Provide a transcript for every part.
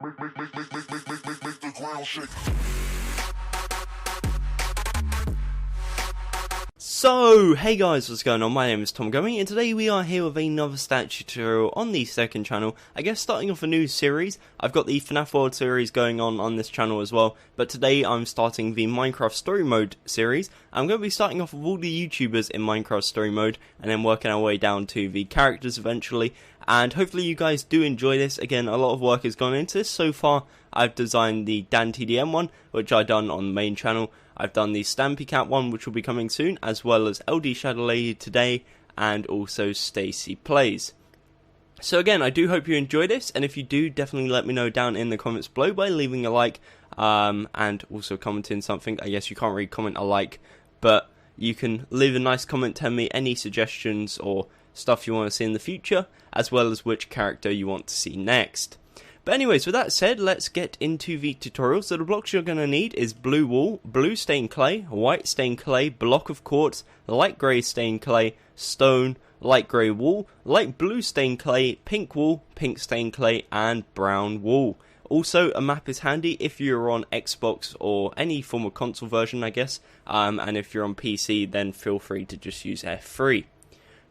Make the ground shake. So, hey guys, what's going on? My name is Tom Gummy, and today we are here with another statue tutorial on the second channel. I guess starting off a new series. I've got the FNAF World series going on this channel as well, but today I'm starting the Minecraft Story Mode series. I'm going to be starting off with all the YouTubers in Minecraft Story Mode, and then working our way down to the characters eventually. And hopefully you guys do enjoy this. Again, a lot of work has gone into this. So far, I've designed the DanTDM one, which I've done on the main channel. I've done the Stampy Cat one, which will be coming soon, as well as LDShadowLady today, and also Stacy Plays. So again, I do hope you enjoy this, and if you do, definitely let me know down in the comments below by leaving a like, and also commenting something. I guess you can't really comment a like, but you can leave a nice comment telling me any suggestions or stuff you want to see in the future, as well as which character you want to see next. But anyways, with that said, let's get into the tutorial. So the blocks you're going to need is blue wool, blue stained clay, white stained clay, block of quartz, light grey stained clay, stone, light grey wool, light blue stained clay, pink wool, pink stained clay, and brown wool. Also, a map is handy if you're on Xbox or any form of console version, I guess. And if you're on PC, then feel free to just use F3.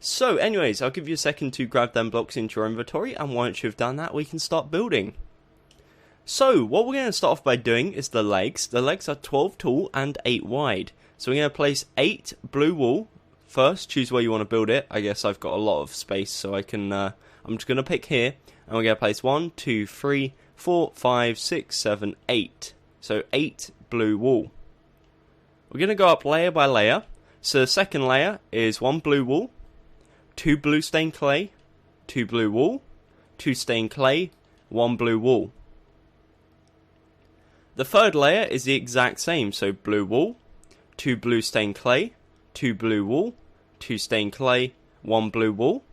So anyways, I'll give you a second to grab them blocks into your inventory, and once you've done that, we can start building. So what we're going to start off by doing is the legs. The legs are 12 tall and 8 wide. So we're going to place 8 blue wool. First, choose where you want to build it. I guess I've got a lot of space, so I can, I'm just going to pick here, and we're going to place 1, 2, 3, 4, 5, 6, 7, 8. So 8 blue wool. We're going to go up layer by layer. So the second layer is 1 blue wool, 2 blue stained clay, 2 blue wool, 2 stained clay, 1 blue wool. The third layer is the exact same, so blue wool, 2 blue stained clay, 2 blue wool, 2 stained clay, 1 blue wool.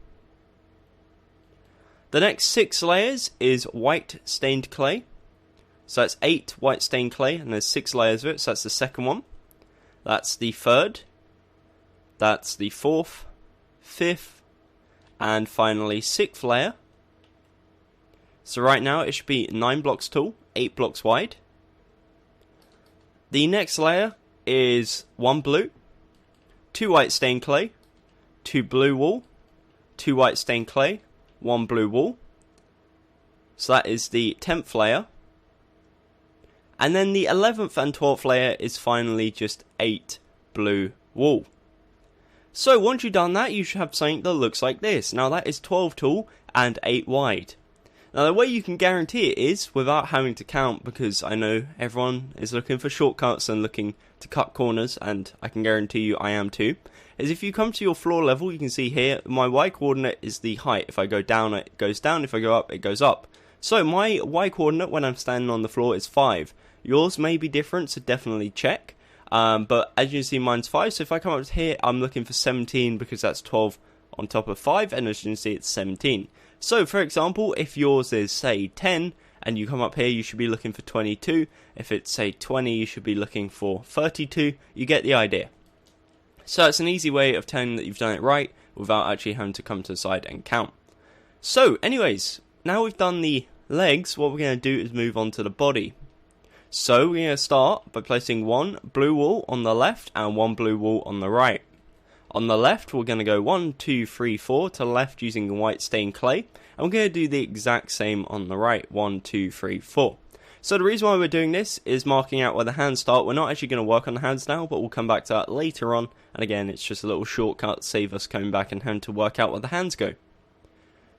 The next 6 layers is white stained clay. So that's 8 white stained clay, and there's 6 layers of it, so that's the second one. That's the third. That's the fourth, 5th, and finally 6th layer. So right now it should be 9 blocks tall, 8 blocks wide. The next layer is 1 blue, 2 white stained clay, 2 blue wool, 2 white stained clay, 1 blue wool. So that is the 10th layer. And then the 11th and 12th layer is finally just 8 blue wool. So once you've done that, you should have something that looks like this. Now that is 12 tall and 8 wide. Now the way you can guarantee it is without having to count, because I know everyone is looking for shortcuts and looking to cut corners, and I can guarantee you I am too, is if you come to your floor level, you can see here my Y coordinate is the height. If I go down, it goes down. If I go up, it goes up. So my Y coordinate when I'm standing on the floor is 5. Yours may be different, so definitely check. But as you can see, mine's 5, so if I come up to here, I'm looking for 17 because that's 12 on top of 5, and as you can see, it's 17. So, for example, if yours is, say, 10, and you come up here, you should be looking for 22. If it's, say, 20, you should be looking for 32. You get the idea. So it's an easy way of telling that you've done it right, without actually having to come to the side and count. So, anyways, now we've done the legs, what we're going to do is move on to the body. So we're going to start by placing 1 blue wool on the left and 1 blue wool on the right. On the left we're going to go 1, 2, 3, 4 to the left using white stained clay, and we're going to do the exact same on the right, 1, 2, 3, 4. So the reason why we're doing this is marking out where the hands start. We're not actually going to work on the hands now, but we'll come back to that later on, and again it's just a little shortcut, save us coming back and having to work out where the hands go.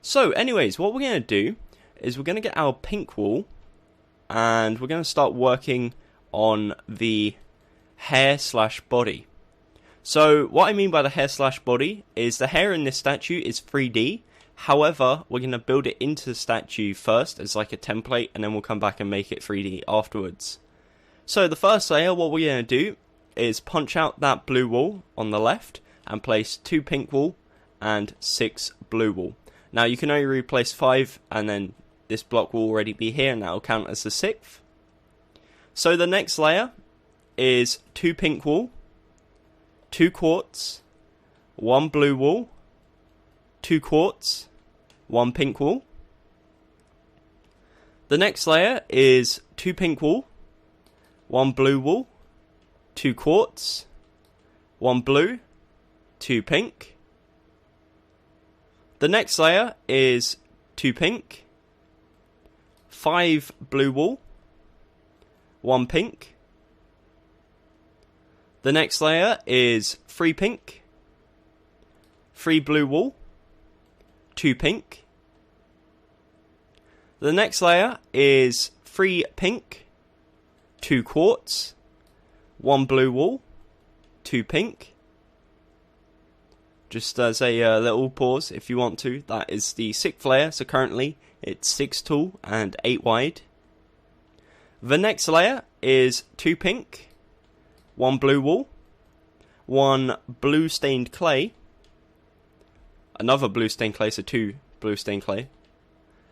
So anyways, what we're going to do is we're going to get our pink wool, and we're going to start working on the hair slash body. So what I mean by the hair slash body is the hair in this statue is 3D. However, we're going to build it into the statue first as like a template, and then we'll come back and make it 3D afterwards. So the first layer, what we're going to do is punch out that blue wool on the left and place 2 pink wool and 6 blue wool. Now you can only replace 5, and then this block will already be here, and that will count as the 6th. So the next layer is 2 pink wool, 2 quartz, 1 blue wool, 2 quartz, 1 pink wool. The next layer is 2 pink wool, 1 blue wool, 2 quartz, 1 blue, 2 pink. The next layer is 2 pink, 5 blue wool, 1 pink. The next layer is 3 pink, 3 blue wool, 2 pink. The next layer is 3 pink, 2 quartz, 1 blue wool, 2 pink. Just as a little pause if you want to, that is the 6th layer, so currently it's 6 tall and 8 wide. The next layer is 2 pink, 1 blue wool, 1 blue stained clay, another blue stained clay, so 2 blue stained clay,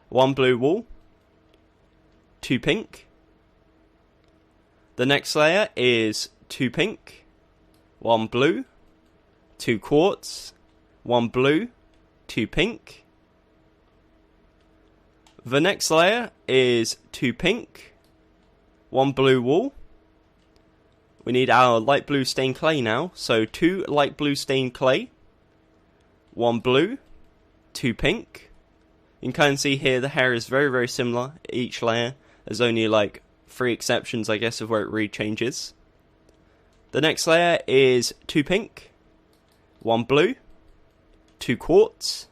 1 blue wool, 2 pink. The next layer is 2 pink, 1 blue, 2 quartz, 1 blue, 2 pink. The next layer is 2 pink, 1 blue wool. We need our light blue stained clay now, so 2 light blue stained clay, 1 blue, 2 pink. You can kind of see here the hair is very, very similar, each layer. There's only like 3 exceptions, I guess, of where it really changes. The next layer is 2 pink, 1 blue, 2 quartz,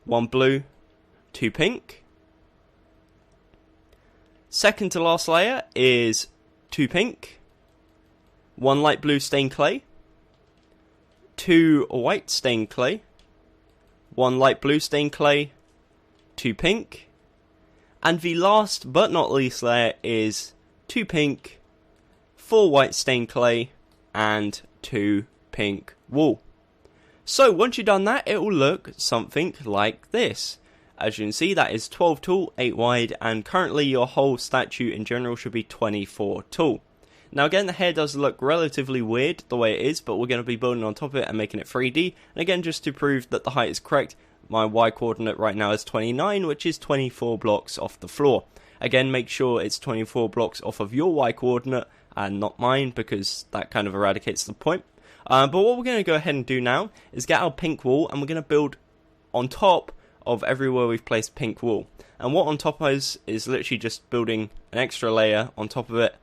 1 blue, 2 pink. Second to last layer is 2 pink, 1 light blue stained clay, 2 white stained clay, 1 light blue stained clay, 2 pink, and the last but not least layer is 2 pink, 4 white stained clay, and 2 pink wool. So once you've done that, it will look something like this. As you can see, that is 12 tall, 8 wide, and currently your whole statue in general should be 24 tall. Now again, the hair does look relatively weird the way it is, but we're going to be building on top of it and making it 3D. And again, just to prove that the height is correct, my Y coordinate right now is 29, which is 24 blocks off the floor. Again, make sure it's 24 blocks off of your Y coordinate and not mine, because that kind of eradicates the point. But what we're going to go ahead and do now is get our pink wool, and we're going to build on top of everywhere we've placed pink wool. And what on top is literally just building an extra layer on top of it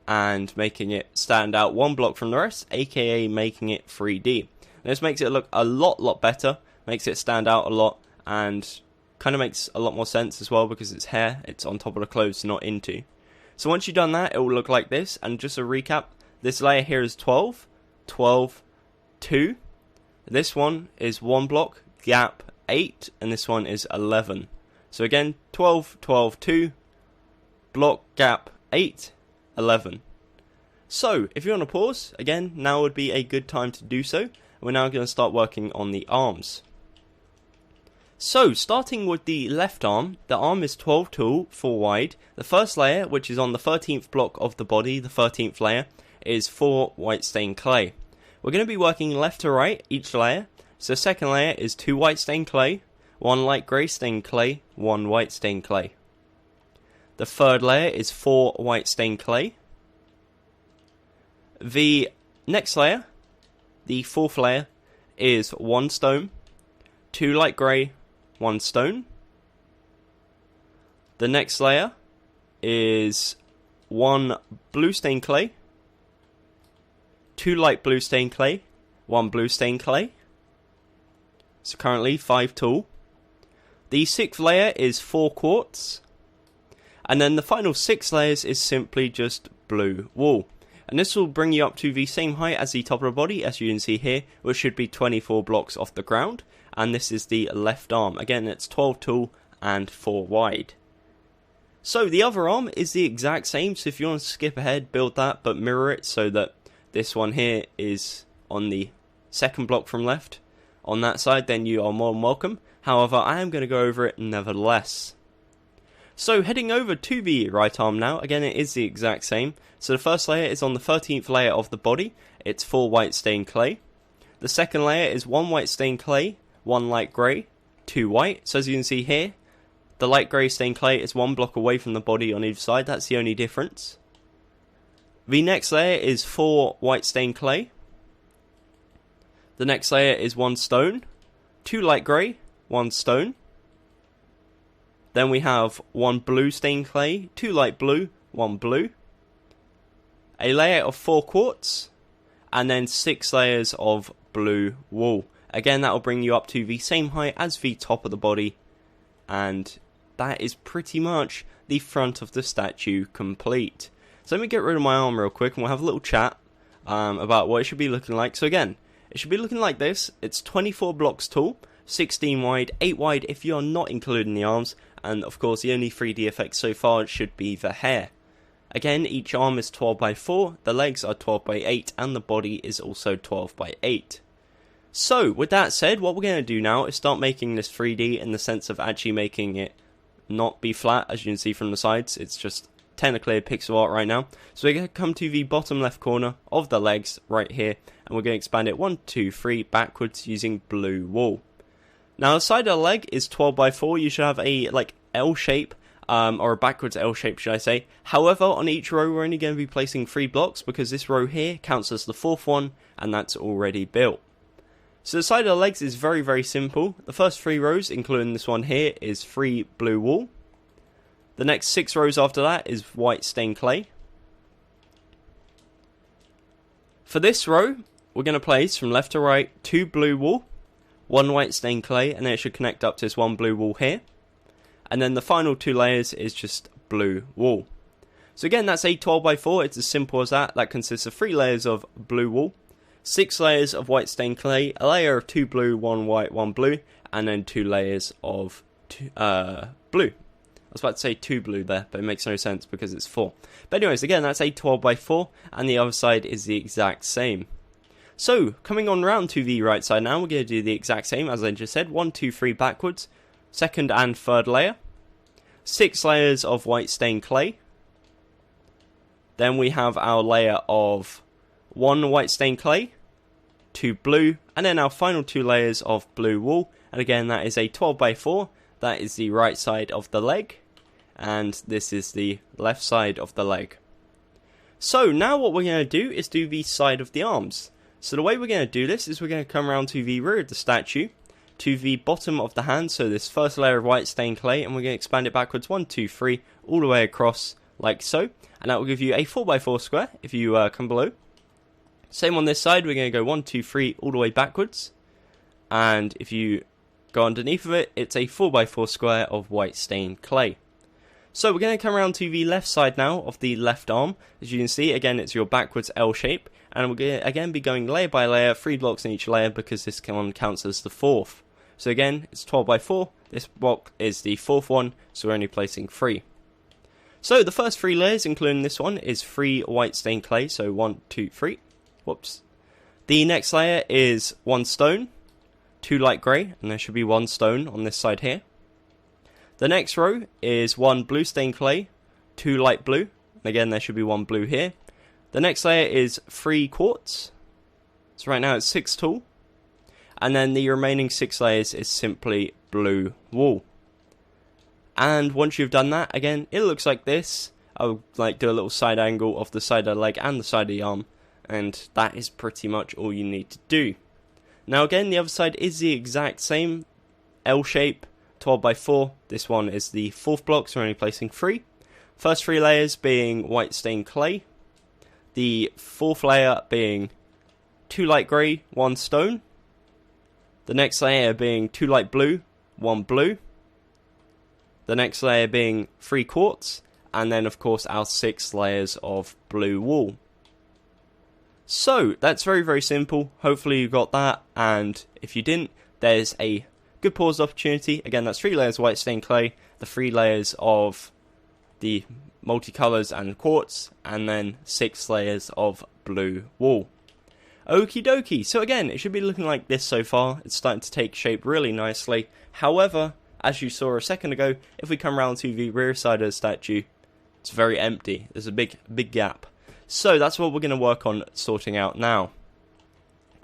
and making it stand out 1 block from the rest, aka making it 3D. And this makes it look a lot better, makes it stand out a lot, and kind of makes a lot more sense as well because it's hair, it's on top of the clothes, not into. So once you've done that, it will look like this. And just a recap, this layer here is 12, 12, 2. This one is 1 block, gap 8, and this one is 11. So again, 12, 12, 2, block, gap 8, 11. So if you want to pause, again, now would be a good time to do so. We're now going to start working on the arms. So starting with the left arm, the arm is 12 tall, 4 wide. The first layer, which is on the 13th block of the body, the 13th layer, is 4 white stained clay. We're going to be working left to right each layer. So the second layer is 2 white stained clay, 1 light grey stained clay, 1 white stained clay. The third layer is 4 white stained clay. The next layer, the 4th layer, is 1 stone, 2 light grey, 1 stone. The next layer is 1 blue stained clay, 2 light blue stained clay, 1 blue stained clay. So currently 5 tall. The 6th layer is 4 quartz. And then the final 6 layers is simply just blue wool. And this will bring you up to the same height as the top of the body, as you can see here, which should be 24 blocks off the ground. And this is the left arm. Again, it's 12 tall and 4 wide. So the other arm is the exact same, so if you want to skip ahead, build that, but mirror it so that this one here is on the 2nd block from left on that side, then you are more than welcome. However, I am going to go over it nevertheless. So heading over to the right arm now, again it is the exact same. So the first layer is on the 13th layer of the body, it's 4 white stained clay. The second layer is 1 white stained clay, 1 light grey, 2 white. So as you can see here, The light grey stained clay is 1 block away from the body on either side, that's the only difference. The next layer is 4 white stained clay. The next layer is 1 stone, 2 light grey, 1 stone. Then we have 1 blue stained clay, 2 light blue, 1 blue. A layer of 4 quartz, and then 6 layers of blue wool. Again, that will bring you up to the same height as the top of the body, and that is pretty much the front of the statue complete. So let me get rid of my arm real quick and we'll have a little chat about what it should be looking like. So again, it should be looking like this. It's 24 blocks tall, 16 wide, 8 wide if you're not including the arms, and of course the only 3D effect so far should be the hair. Again, each arm is 12 by 4, the legs are 12 by 8, and the body is also 12 by 8. So, with that said, what we're going to do now is start making this 3D in the sense of actually making it not be flat, as you can see from the sides. It's just technically a pixel art right now. So we're going to come to the bottom left corner of the legs right here, and we're going to expand it 1, 2, 3 backwards using blue wool. Now the side of the leg is 12 by 4, you should have a like L shape, or a backwards L shape should I say. However, on each row we're only going to be placing 3 blocks because this row here counts as the 4th one, and that's already built. So the side of the legs is very, very simple. The first 3 rows, including this one here, is 3 blue wool. The next 6 rows after that is white stained clay. For this row, we're going to place from left to right 2 blue wool, 1 white stained clay, and then it should connect up to this 1 blue wool here. And then the final 2 layers is just blue wool. So again, that's a 12 by 4, it's as simple as that. That consists of 3 layers of blue wool, 6 layers of white stained clay, a layer of 2 blue, 1 white, 1 blue, and then 2 layers of blue. I was about to say 2 blue there, but it makes no sense because it's 4. But anyways, again, that's a 12 by 4, and the other side is the exact same. So, coming on round to the right side now, we're going to do the exact same, as I just said, 1, 2, 3 backwards, second and third layer, 6 layers of white stained clay, then we have our layer of 1 white stained clay, 2 blue, and then our final 2 layers of blue wool, and again that is a 12 by 4, that is the right side of the leg, and this is the left side of the leg. So now what we're going to do is do the side of the arms. So the way we're going to do this is we're going to come around to the rear of the statue, to the bottom of the hand, so this first layer of white stained clay, and we're going to expand it backwards 1, 2, 3, all the way across like so, and that will give you a 4 by 4 square if you come below. Same on this side, we're going to go 1, 2, 3 all the way backwards, and if you go underneath of it, it's a 4 by 4 square of white stained clay. So we're going to come around to the left side now of the left arm. As you can see, again it's your backwards L shape, and we're going to again be going layer by layer, 3 blocks in each layer because this one counts as the 4th. So again, it's 12 by 4, this block is the 4th one, so we're only placing 3. So the first 3 layers, including this one, is 3 white stained clay, so 1, 2, 3. Whoops. The next layer is 1 stone, 2 light grey, and there should be 1 stone on this side here. The next row is 1 blue stained clay, 2 light blue, and again there should be 1 blue here. The next layer is 3 quartz, so right now it's 6 tall, and then the remaining 6 layers is simply blue wool. And once you've done that, again, it looks like this. I'll like do a little side angle of the side of the leg and the side of the arm, and that is pretty much all you need to do. Now again, the other side is the exact same L shape, 12 by 4. This one is the 4th block, so we're only placing 3. First 3 layers being white stained clay. The 4th layer being 2 light grey, 1 stone. The next layer being 2 light blue, 1 blue. The next layer being 3 quartz, and then of course our 6 layers of blue wool. So that's very, very simple. Hopefully you got that, and if you didn't, there's a good pause opportunity. Again, that's 3 layers of white stained clay, the 3 layers of the multicolours and quartz, and then 6 layers of blue wool. Okie dokie, so again, it should be looking like this so far. It's starting to take shape really nicely. However, as you saw a second ago, if we come around to the rear side of the statue, it's very empty. There's a big gap. So that's what we're going to work on sorting out now.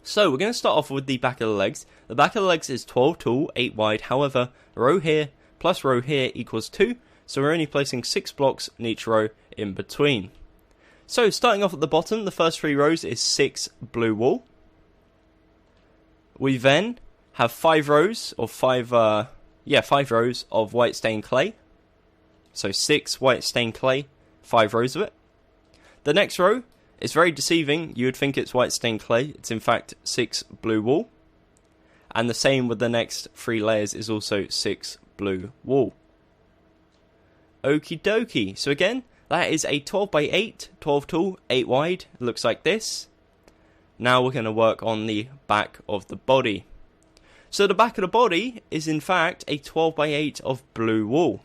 So we're going to start off with the back of the legs. The back of the legs is 12 tall, 8 wide. However, the row here plus row here equals 2, so we're only placing 6 blocks in each row in between. So starting off at the bottom, the first 3 rows is 6 blue wool. We then have 5 rows, or 5 rows of white stained clay. So 6 white stained clay, 5 rows of it. The next row is very deceiving. You would think it's white stained clay. It's in fact 6 blue wool. And the same with the next 3 layers is also 6 blue wool. Okie dokie. So again, that is a 12 by 8, 12 tall, 8 wide. It looks like this. Now we're going to work on the back of the body. So the back of the body is in fact a 12 by 8 of blue wool.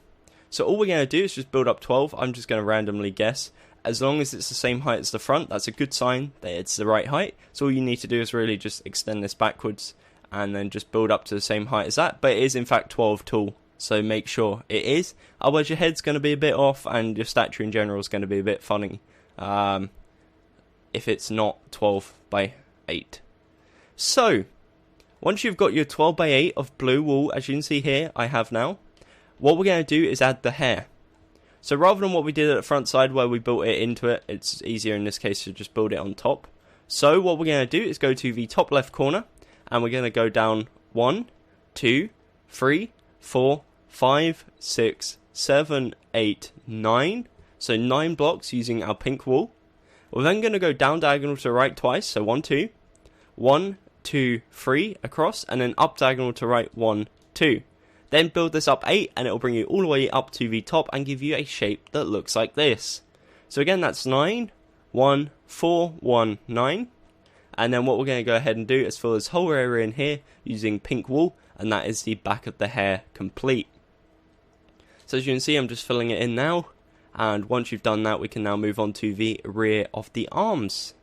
So all we're going to do is just build up 12. I'm just going to randomly guess. As long as it's the same height as the front, that's a good sign that it's the right height. So all you need to do is really just extend this backwards and then just build up to the same height as that. But it is in fact 12 tall, so make sure it is. Otherwise your head's going to be a bit off and your statue in general is going to be a bit funny if it's not 12 by 8. So, once you've got your 12 by 8 of blue wool, as you can see here, I have now, what we're going to do is add the hair. So rather than what we did at the front side where we built it into it, it's easier in this case to just build it on top. So what we're going to do is go to the top left corner, and we're going to go down 1, 2, 3, 4, 5, 6, 7, 8, 9. So 9 blocks using our pink wool. We're then going to go down diagonal to the right twice, so 1, 2. 1, 2, 3 across, and then up diagonal to right 1, 2. Then build this up 8, and it will bring you all the way up to the top and give you a shape that looks like this. So again, that's 9, 1, 4, 1, 9. And then what we're going to go ahead and do is fill this whole area in here using pink wool, and that is the back of the hair complete. So as you can see, I'm just filling it in now. And once you've done that, we can now move on to the rear of the arms.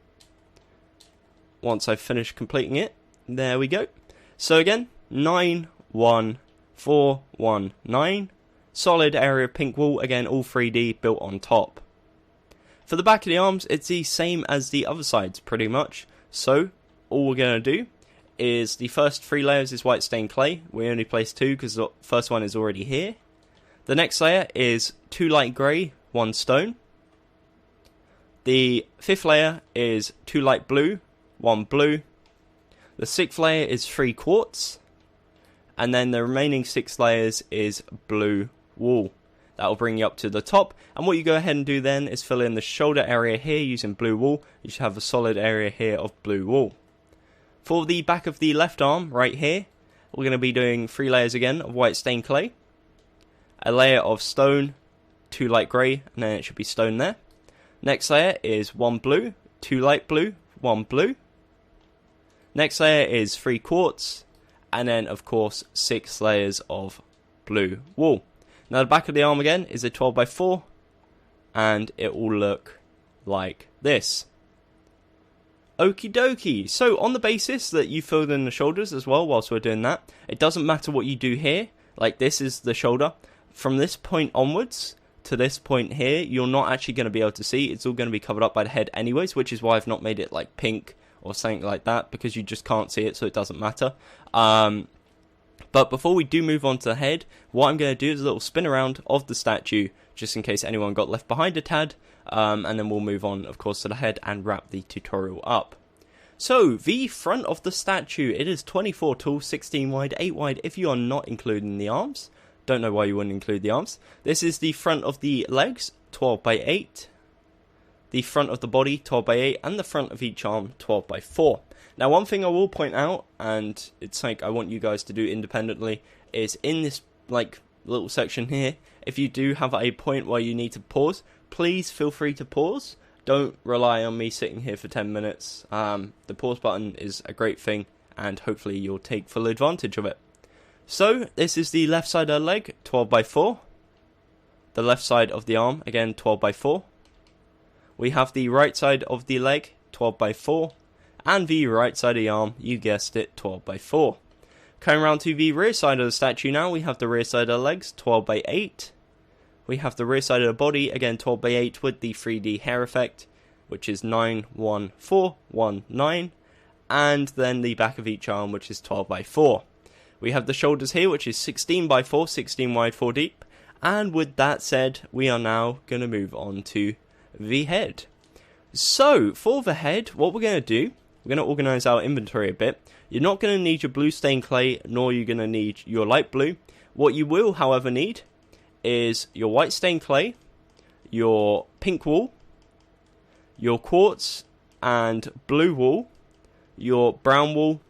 Once I've finished completing it, there we go. So again, 9, 1, 4, 1, 9. Solid area of pink wool, again all 3D built on top. For the back of the arms, it's the same as the other sides pretty much. So all we're going to do is the first 3 layers is white stained clay. We only placed 2 because the first one is already here. The next layer is 2 light grey, 1 stone. The 5th layer is 2 light blue, 1 blue. The 6th layer is 3 quartz. And then the remaining 6 layers is blue wool. That will bring you up to the top. And what you go ahead and do then is fill in the shoulder area here using blue wool. You should have a solid area here of blue wool. For the back of the left arm, right here, we're going to be doing 3 layers again of white stained clay. A layer of stone, 2 light grey, and then it should be stone there. Next layer is 1 blue, 2 light blue, 1 blue. Next layer is 3 quartz, and then of course 6 layers of blue wool. Now the back of the arm again is a 12 by 4, and it will look like this. Okie dokie. So on the basis that you filled in the shoulders as well whilst we're doing that, it doesn't matter what you do here. Like this is the shoulder. From this point onwards to this point here, you're not actually going to be able to see. It's all going to be covered up by the head anyways, which is why I've not made it like pink or something like that, because you just can't see it, so it doesn't matter. But before we do move on to the head, what I'm going to do is a little spin around of the statue, just in case anyone got left behind a tad, and then we'll move on, of course, to the head and wrap the tutorial up. So, the front of the statue, it is 24 tall, 16 wide, 8 wide if you are not including the arms. Don't know why you wouldn't include the arms. This is the front of the legs, 12 by 8. The front of the body, 12 by 8, and the front of each arm, 12 by 4. Now, one thing I will point out, and it's like I want you guys to do independently, is in this like little section here, if you do have a point where you need to pause, please feel free to pause. Don't rely on me sitting here for 10 minutes. The pause button is a great thing, and hopefully you'll take full advantage of it. So, this is the left side of the leg, 12 by 4. The left side of the arm, again 12 by 4. We have the right side of the leg, 12 by 4. And the right side of the arm, you guessed it, 12 by 4. Coming around to the rear side of the statue now, we have the rear side of the legs, 12 by 8. We have the rear side of the body, again 12 by 8 with the 3D hair effect, which is 9, 1, 4, 1, 9. And then the back of each arm, which is 12 by 4. We have the shoulders here, which is 16 by 4, 16 wide, 4 deep. And with that said, we are now going to move on to the head. So, for the head, what we're going to do, we're going to organise our inventory a bit. You're not going to need your blue stained clay, nor are you going to need your light blue. What you will, however, need is your white stained clay, your pink wool, your quartz and blue wool, your brown wool,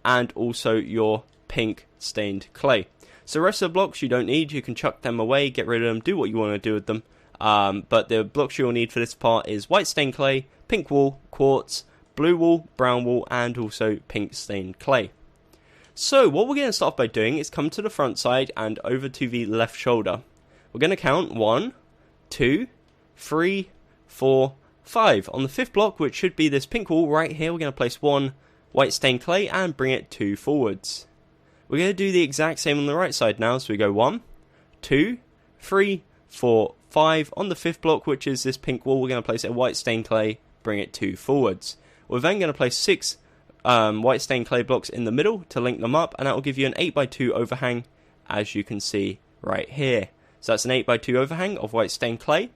and also your pink stained clay. So the rest of the blocks you don't need, you can chuck them away, get rid of them, do what you want to do with them. But the blocks you'll need for this part is white stained clay, pink wool, quartz, blue wool, brown wool, and also pink stained clay. So what we're going to start by doing is come to the front side and over to the left shoulder. We're going to count 1, 2, 3, 4, 5. On the 5th block, which should be this pink wool right here, we're going to place 1 white stained clay and bring it 2 forwards. We're going to do the exact same on the right side now, so we go 1, 2, 3, 4, 5. On the 5th block, which is this pink wool, we're going to place a white stained clay, bring it 2 forwards. We're then going to place 6 white stained clay blocks in the middle to link them up, and that will give you an 8x2 overhang, as you can see right here. So that's an 8x2 overhang of white stained clay.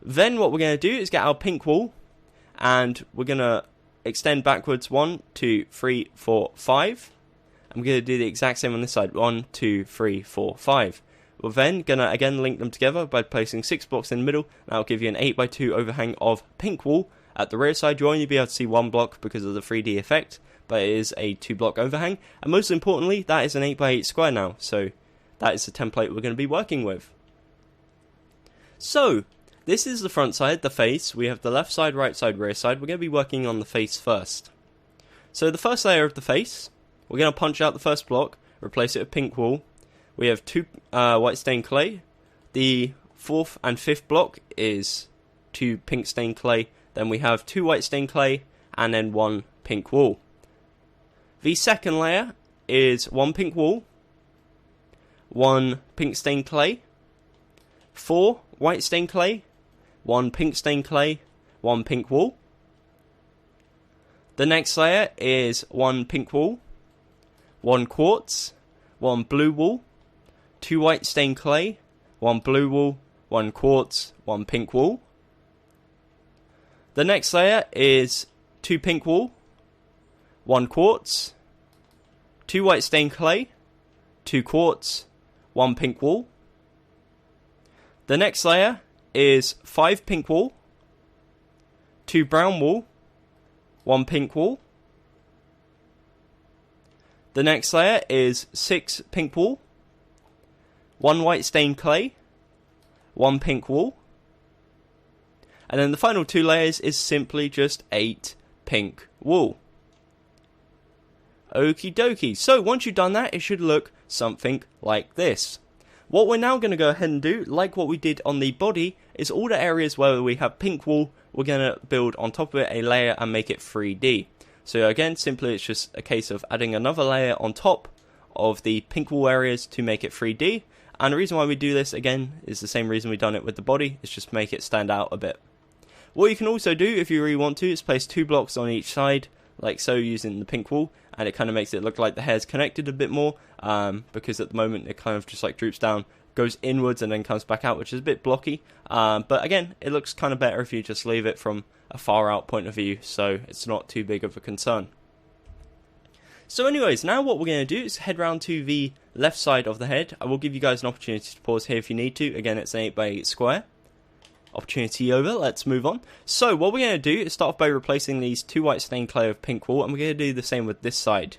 Then what we're going to do is get our pink wool, and we're going to extend backwards 1, 2, 3, 4, 5. I'm going to do the exact same on this side, 1, 2, 3, 4, 5. We're then going to again link them together by placing 6 blocks in the middle. That'll give you an 8x2 overhang of pink wool. At the rear side, you'll only be able to see 1 block because of the 3D effect, but it is a 2 block overhang. And most importantly, that is an 8x8 square now, so that is the template we're going to be working with. So, this is the front side, the face. We have the left side, right side, rear side. We're going to be working on the face first. So the first layer of the face, we're going to punch out the first block, replace it with pink wool. We have 2 white stained clay. The 4th and 5th block is 2 pink stained clay. Then we have 2 white stained clay and then 1 pink wool. The second layer is 1 pink wool, 1 pink stained clay, 4 white stained clay, 1 pink stained clay, 1 pink wool. The next layer is 1 pink wool, 1 quartz, 1 blue wool, 2 white stained clay, 1 blue wool, 1 quartz, 1 pink wool. The next layer is 2 pink wool, 1 quartz, 2 white stained clay, 2 quartz, 1 pink wool. The next layer is 5 pink wool, 2 brown wool, 1 pink wool. The next layer is 6 pink wool, 1 white stained clay, 1 pink wool. And then the final 2 layers is simply just 8 pink wool. Okie dokie. So once you've done that, it should look something like this. What we're now going to go ahead and do, like what we did on the body, is all the areas where we have pink wool, we're going to build on top of it a layer and make it 3D. So again, simply it's just a case of adding another layer on top of the pink wool areas to make it 3D. And the reason why we do this, again, is the same reason we've done it with the body. It's just to make it stand out a bit. What you can also do, if you really want to, is place 2 blocks on each side, like so, using the pink wool. And it kind of makes it look like the hair's connected a bit more. Because at the moment, it kind of just like droops down, goes inwards, and then comes back out, which is a bit blocky. But again, it looks kind of better if you just leave it from a far out point of view. So it's not too big of a concern. So anyways, now what we're going to do is head round to the left side of the head. I will give you guys an opportunity to pause here if you need to. Again, it's an 8x8 square. Opportunity over, let's move on. So what we're going to do is start off by replacing these 2 white stained clay with pink wool, and we're going to do the same with this side.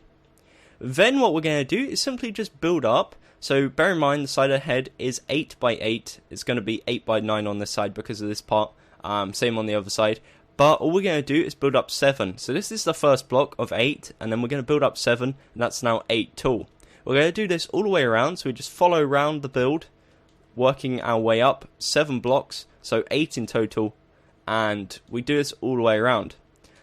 Then what we're going to do is simply just build up. So bear in mind the side of the head is 8x8. It's going to be 8x9 on this side because of this part. Same on the other side. But all we're going to do is build up 7. So this is the first block of 8, and then we're going to build up 7, and that's now 8 tall. We're going to do this all the way around, so we just follow around the build, working our way up 7 blocks, so 8 in total, and we do this all the way around.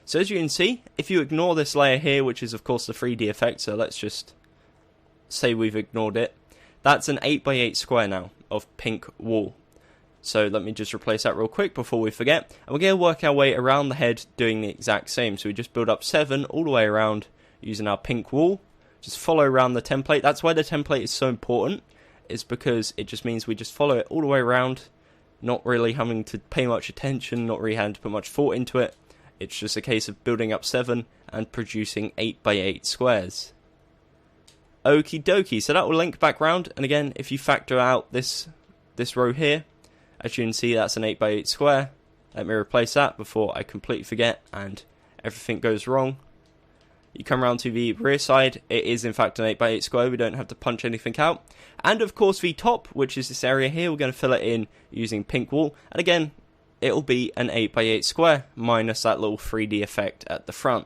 So as you can see, if you ignore this layer here, which is of course the 3D effect, so let's just say we've ignored it, that's an 8x8 square now of pink wool. So let me just replace that real quick before we forget. And we're going to work our way around the head doing the exact same. So we just build up 7 all the way around using our pink wool. just follow around the template. That's why the template is so important, is because it just means we just follow it all the way around, not really having to pay much attention, not really having to put much thought into it. It's just a case of building up 7 and producing 8x8 squares. Okie dokie, so that will link back round, and again, if you factor out this row here, as you can see, that's an 8x8 square. Let me replace that before I completely forget and everything goes wrong. You come around to the rear side, it is in fact an 8x8 square, we don't have to punch anything out. And of course the top, which is this area here, we're going to fill it in using pink wool, and again, it'll be an 8x8 square, minus that little 3D effect at the front.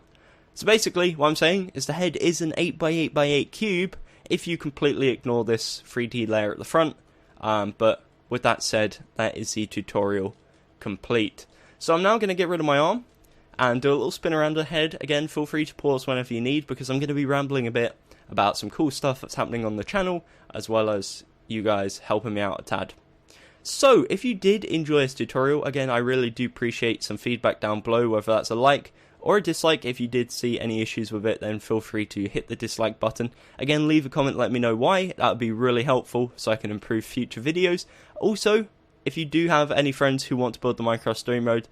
So basically, what I'm saying is the head is an 8x8x8 cube if you completely ignore this 3D layer at the front. But with that said, that is the tutorial complete. So I'm now going to get rid of my arm and do a little spin around the head. Again, feel free to pause whenever you need, because I'm going to be rambling a bit about some cool stuff that's happening on the channel, as well as you guys helping me out a tad. So, if you did enjoy this tutorial, again, I really do appreciate some feedback down below, whether that's a like or a dislike. If you did see any issues with it, then feel free to hit the dislike button. Again, leave a comment, let me know why. That would be really helpful so I can improve future videos. Also, if you do have any friends who want to build the Minecraft Story Mode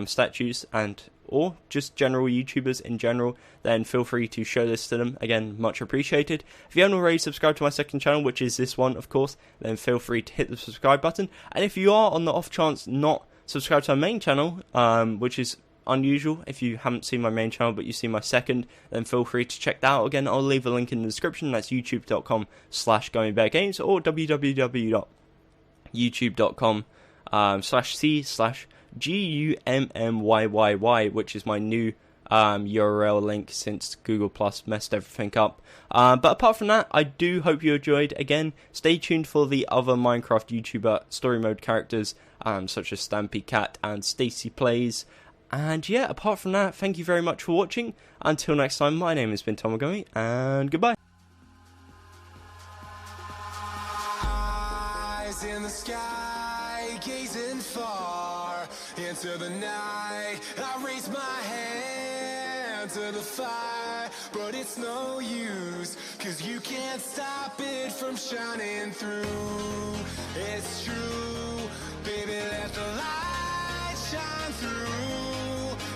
statues or just general YouTubers in general, then feel free to show this to them. Again, much appreciated. If you haven't already subscribed to my second channel, which is this one, of course, then feel free to hit the subscribe button. And if you are on the off chance not subscribed to my main channel, which is unusual if you haven't seen my main channel but you see my second, then feel free to check that out. Again, I'll leave a link in the description. That's youtube.com/GummyBearGames or www.youtube.com/C/GUMMYYY, which is my new URL link since Google Plus messed everything up. But apart from that, I do hope you enjoyed. Again, stay tuned for the other Minecraft YouTuber story mode characters, such as Stampy Cat and Stacy Plays. And yeah, apart from that, thank you very much for watching. Until next time, my name has been Gummy, and goodbye. Eyes in the sky, gazing far into the night. I raise my hand to the fire, but it's no use, 'cause you can't stop it from shining through. It's true, baby, let the light shine through.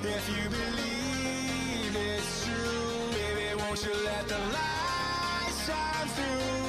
If you believe it's true, baby, won't you let the light shine through?